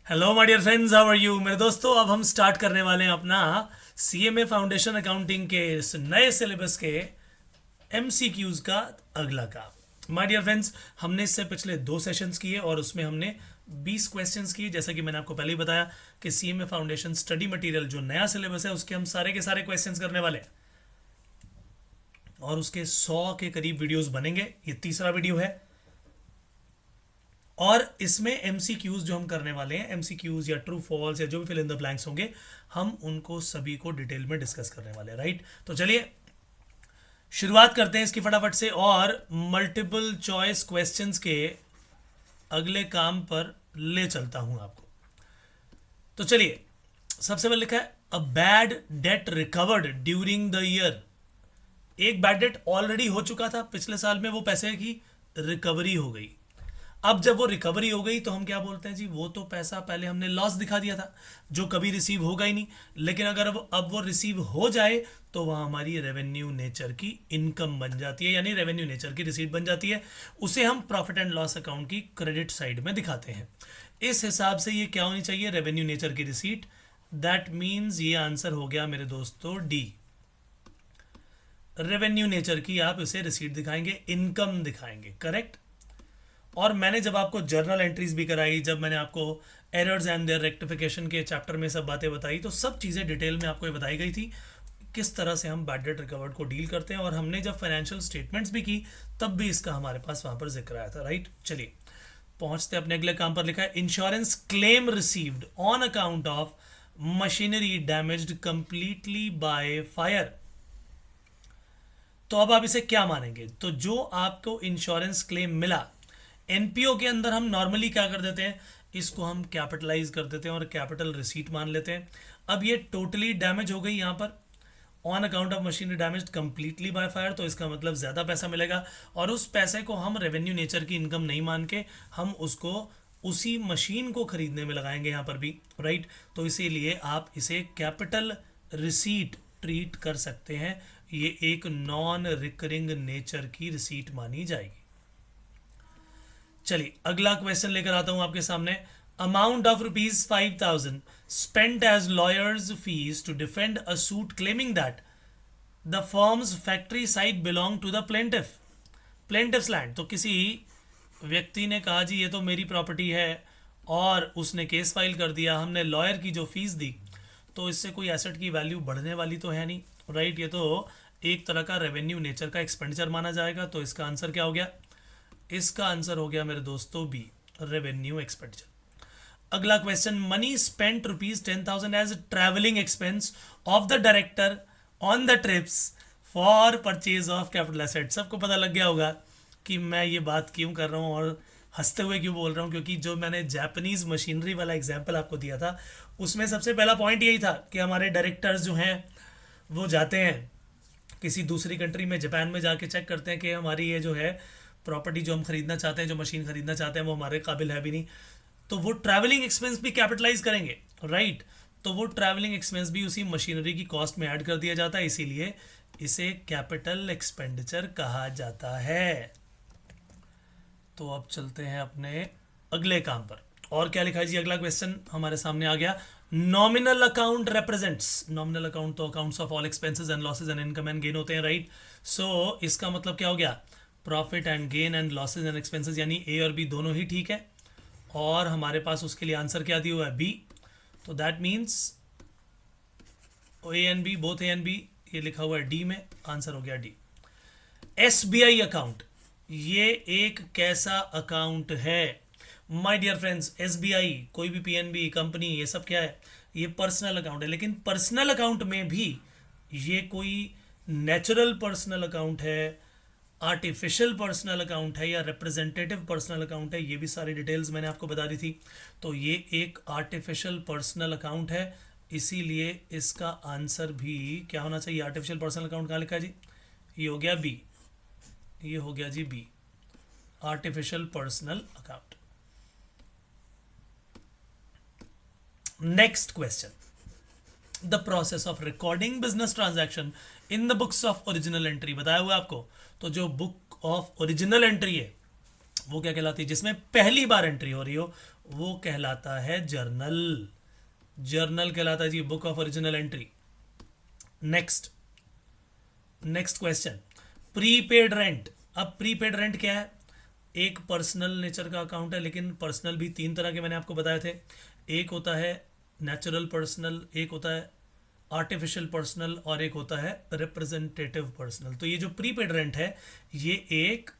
Hello my dear friends, how are you. मेरे दोस्तों, अब हम स्टार्ट करने वाले हैं अपना सीएमए फाउंडेशन अकाउंटिंग के इस नए सिलेबस के एमसीक्यूज का अगला काम। माय डियर फ्रेंड्स, हमने इससे पिछले 2 सेशंस किए और उसमें हमने 20 क्वेश्चंस किए। जैसा कि मैंने आपको पहले ही बताया कि सीएमए फाउंडेशन स्टडी मटेरियल जो नया सिलेबस है उसके हम सारे के सारे क्वेश्चंस करने वाले हैं और उसके 100 के करीब वीडियोस बनेंगे। ये तीसरा वीडियो है और इसमें एमसीक्यूज जो हम करने वाले हैं, एमसीक्यूज या ट्रू फॉल्स या जो भी फिल इन द ब्लैंक्स होंगे, हम उनको सभी को डिटेल में डिस्कस करने वाले हैं। राइट, तो चलिए शुरुआत करते हैं इसकी फटाफट से और मल्टीपल चॉइस क्वेश्चंस के अगले काम पर ले चलता हूं आपको। तो चलिए, सबसे पहले लिखा है a bad debt recovered during the year. एक बैड डेट ऑलरेडी हो चुका था पिछले साल में, वो पैसे की रिकवरी हो गई। अब जब वो रिकवरी हो गई तो हम क्या बोलते हैं जी, वो तो पैसा पहले हमने लॉस दिखा दिया था जो कभी रिसीव होगा ही नहीं। लेकिन अगर अब वो रिसीव हो जाए तो वह हमारी रेवेन्यू नेचर की इनकम बन जाती है, यानी रेवेन्यू नेचर की रिसीट बन जाती है। उसे हम प्रॉफिट एंड लॉस अकाउंट की क्रेडिट साइड में दिखाते हैं। इस हिसाब से ये क्या होनी चाहिए, रेवेन्यू नेचर की रिसीट। दैट मीन्स ये आंसर हो गया मेरे दोस्तों डी। रेवेन्यू नेचर की आप इसे रिसीट दिखाएंगे, इनकम दिखाएंगे। करेक्ट। और मैंने जब आपको जर्नल एंट्रीज भी कराई, जब मैंने आपको एरर्स एंड देयर रेक्टिफिकेशन के चैप्टर में सब बातें बताई, तो सब चीज़ें डिटेल में आपको ये बताई गई थी किस तरह से हम बैड डेट रिकवर्ड को डील करते हैं। और हमने जब फाइनेंशियल स्टेटमेंट्स भी की तब भी इसका हमारे पास वहां पर जिक्र आया था। राइट, चलिए पहुंचते अपने अगले काम पर। लिखा है insurance claim received on account of machinery damaged completely by fire. तो अब आप इसे क्या मानेंगे, तो जो आपको इंश्योरेंस क्लेम मिला, एनपीओ के अंदर हम नॉर्मली क्या कर देते हैं, इसको हम कैपिटलाइज कर देते हैं और कैपिटल रिसीट मान लेते हैं। अब ये टोटली डैमेज हो गई यहाँ पर on account of machinery damage completely by fire, तो इसका मतलब ज़्यादा पैसा मिलेगा और उस पैसे को हम रेवेन्यू नेचर की इनकम नहीं मान के हम उसको उसी मशीन को खरीदने में लगाएंगे यहाँ पर भी। राइट, तो इसीलिए आप इसे कैपिटल रिसीट ट्रीट कर सकते हैं। ये एक नॉन रिकरिंग नेचर की रिसीट मानी जाएगी। चलिए अगला क्वेश्चन लेकर आता हूं आपके सामने। Amount of ₹5,000 spent as lawyer's fees to defend a suit claiming that the firm's factory site belong to the plaintiff's land. तो किसी व्यक्ति ने कहा जी ये तो मेरी प्रॉपर्टी है और उसने केस फाइल कर दिया, हमने लॉयर की जो फीस दी, तो इससे कोई एसेट की वैल्यू बढ़ने वाली तो है नहीं। राइट, ये तो एक तरह का रेवेन्यू नेचर का एक्सपेंडिचर माना जाएगा। तो इसका आंसर क्या हो गया, इसका आंसर हो गया मेरे दोस्तों बी, रेवेन्यू एक्सपेंडिचर। अगला question, money spent ₹10,000 as travelling expense of the director on the trips for purchase of capital asset. सबको पता लग गया होगा कि मैं ये बात क्यों कर रहा हूँ और हंसते हुए क्यों बोल रहा हूँ, क्योंकि जो मैंने जापानीज मशीनरी वाला एग्जाम्पल आपको दिया था उसमें सबसे पहला पॉइंट यही था कि हमारे डायरेक्टर्स जो हैं वो जाते हैं किसी दूसरी कंट्री में, जापान में जाके चेक करते हैं कि हमारी ये जो है प्रॉपर्टी जो हम खरीदना चाहते हैं, जो मशीन खरीदना चाहते हैं, वो हमारे काबिल है भी नहीं, तो वो ट्रैवलिंग एक्सपेंस भी कैपिटलाइज करेंगे। राइट, तो वो ट्रैवलिंग एक्सपेंस भी उसी मशीनरी की कॉस्ट में ऐड कर दिया जाता है, इसीलिए इसे कैपिटल एक्सपेंडिचर कहा जाता है। तो अब चलते हैं अपने अगले काम पर। और क्या लिखा है जी, अगला क्वेश्चन हमारे सामने आ गया। Nominal account represents, nominal account तो accounts of all expenses and losses and income and gain होते हैं। राइट, सो इसका मतलब क्या हो गया, profit and gain and losses and expenses, यानी ए और बी दोनों ही ठीक है। और हमारे पास उसके लिए आंसर क्या दिया हुआ है, बी। तो that means A and B, both A and B, ये लिखा हुआ है डी में, आंसर हो गया डी। एसबीआई अकाउंट, ये एक कैसा अकाउंट है माय डियर फ्रेंड्स। एसबीआई, कोई भी पीएनबी कंपनी, ये सब क्या है, ये पर्सनल अकाउंट है। लेकिन पर्सनल अकाउंट में भी ये कोई नेचुरल पर्सनल अकाउंट है, आर्टिफिशियल पर्सनल अकाउंट है या रिप्रेजेंटेटिव पर्सनल अकाउंट है, ये भी सारी डिटेल्स मैंने आपको बता दी थी। तो ये एक आर्टिफिशियल पर्सनल अकाउंट है, इसीलिए इसका आंसर भी क्या होना चाहिए, आर्टिफिशियल पर्सनल अकाउंट कहाँ लिखा है जी, ये हो गया बी, ये हो गया जी B, artificial personal account. Next question, the process of recording business transaction in the books of original entry. बताया हुआ आपको, तो जो बुक ऑफ ओरिजिनल एंट्री है वो क्या कहलाती है, जिसमें पहली बार एंट्री हो रही हो वो कहलाता है जर्नल। जर्नल कहलाता है जी, book of original entry. Next next question, prepaid rent. अब प्रीपेड रेंट क्या है? एक पर्सनल नेचर का अकाउंट है, लेकिन पर्सनल भी तीन तरह के मैंने आपको बताए थे। एक होता है नेचुरल पर्सनल, एक होता है आर्टिफिशियल पर्सनल, और एक होता है रिप्रेजेंटेटिव पर्सनल। तो ये जो प्रीपेड रेंट है ये एक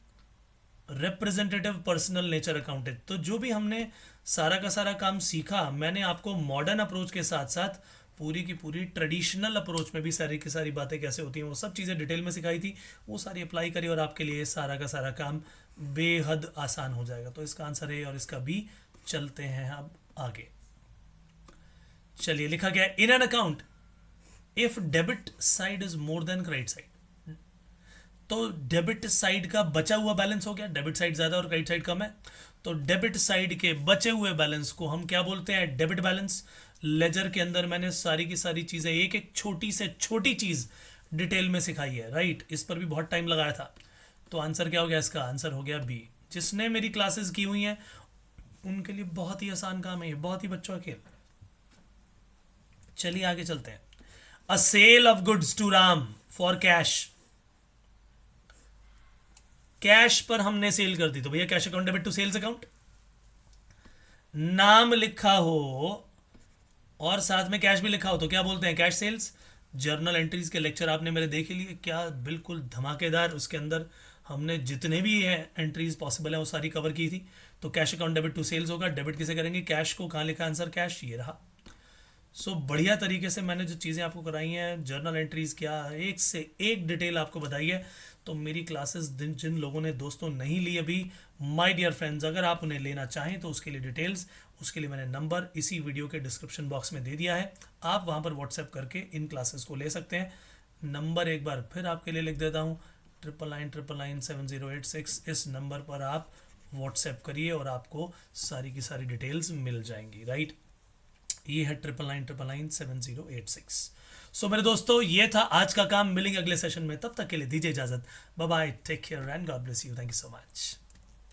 रिप्रेजेंटेटिव पर्सनल नेचर अकाउंट है। तो जो भी हमने सारा का सारा काम सीखा, मैंने आपको मॉडर्न अप्रोच के साथ साथ पूरी की पूरी ट्रेडिशनल अप्रोच में भी सारी की सारी बातें कैसे होती हैं वो सब चीज़ें डिटेल में सिखाई थी। वो सारी अप्लाई करी और आपके लिए सारा का सारा काम बेहद आसान हो जाएगा। तो इसका आंसर है और इसका बी। चलते हैं अब आगे। चलिए, लिखा गया in an account if debit side is more than credit side. तो डेबिट साइड का बचा हुआ बैलेंस हो गया, डेबिट साइड ज्यादा और क्रेडिट साइड कम है, तो डेबिट साइड के बचे हुए बैलेंस को हम क्या बोलते हैं? Debit balance. लेजर के अंदर मैंने सारी की सारी चीजें, एक एक छोटी से छोटी चीज डिटेल में सिखाई है, राइट। इस पर भी बहुत टाइम लगाया था। तो आंसर क्या हो गया? इसका आंसर हो गया बी। जिसने मेरी क्लासेस की हुई हैं उनके लिए बहुत ही आसान काम है ये, बहुत ही बच्चों के। चलिए आगे चलते हैं। A sale of goods to Ram for cash. Cash पर हमने सेल कर दी, तो भैया cash account debit to sales account. नाम लिखा हो और साथ में कैश भी लिखा हो तो क्या बोलते हैं? Cash sales. जर्नल एंट्रीज के लेक्चर आपने मेरे देख लिए, क्या बिल्कुल धमाकेदार। उसके अंदर हमने जितने भी एंट्रीज पॉसिबल है वो सारी कवर की थी। तो cash account debit to sales होगा। डेबिट किसे करेंगे? कैश को। कहाँ लिखा आंसर? कैश। ये रहा। सो बढ़िया तरीके से मैंने जो चीज़ें आपको कराई हैं, जर्नल एंट्रीज क्या एक से एक डिटेल आपको बताई है। तो मेरी क्लासेस जिन लोगों ने दोस्तों नहीं ली अभी, माय डियर फ्रेंड्स, अगर आप उन्हें लेना चाहें तो उसके लिए डिटेल्स, उसके लिए मैंने नंबर इसी वीडियो के डिस्क्रिप्शन बॉक्स में दे दिया है। आप वहाँ पर व्हाट्सएप करके इन क्लासेस को ले सकते हैं। नंबर एक बार फिर आपके लिए लिख देता हूँ, 99997086। इस नंबर पर आप व्हाट्सएप करिए और आपको सारी की सारी डिटेल्स मिल जाएंगी, राइट। ये है 99997086। सो मेरे दोस्तों, ये था आज का काम। मिलेंगे अगले सेशन में, तब तक के लिए दीजिए इजाजत। Bye bye, take care and God bless you. Thank you so much.